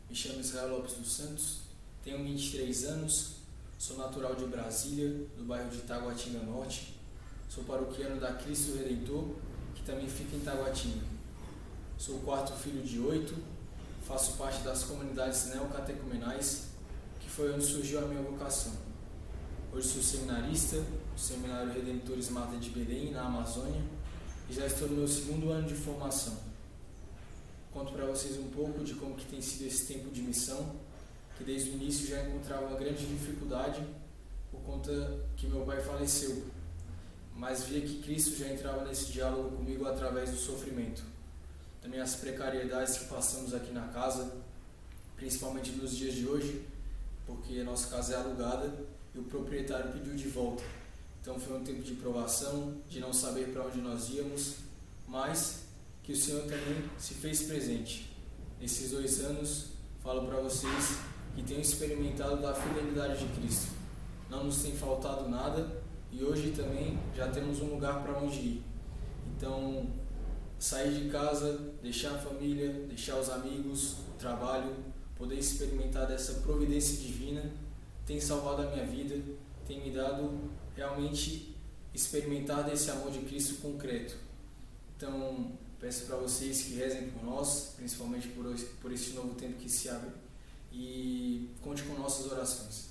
Me chamo Israel Lopes dos Santos, tenho 23 anos, sou natural de Brasília, do bairro de Taguatinga Norte. Sou paroquiano da Cristo Redentor, que também fica em Taguatinga. Sou o quarto filho de 8, faço parte das comunidades neocatecumenais, que foi onde surgiu a minha vocação. Hoje sou seminarista, no Seminário Redentores Mata de Belém, na Amazônia, e já estou no meu 2º ano de formação. Conto para vocês um pouco de como que tem sido esse tempo de missão, que desde o início já encontrava uma grande dificuldade por conta que meu pai faleceu, mas via que Cristo já entrava nesse diálogo comigo através do sofrimento. Também as precariedades que passamos aqui na casa, principalmente nos dias de hoje, porque a nossa casa é alugada e o proprietário pediu de volta. Então foi um tempo de provação, de não saber para onde nós íamos, mas que o Senhor também se fez presente. Nesses 2 anos, falo para vocês que tenho experimentado da fidelidade de Cristo. Não nos tem faltado nada e hoje também já temos um lugar para onde ir. Então, sair de casa, deixar a família, deixar os amigos, o trabalho, poder experimentar dessa providência divina, tem salvado a minha vida, tem me dado realmente experimentar desse amor de Cristo concreto. Então, peço para vocês que rezem por nós, principalmente por esse novo tempo que se abre, e conte com nossas orações.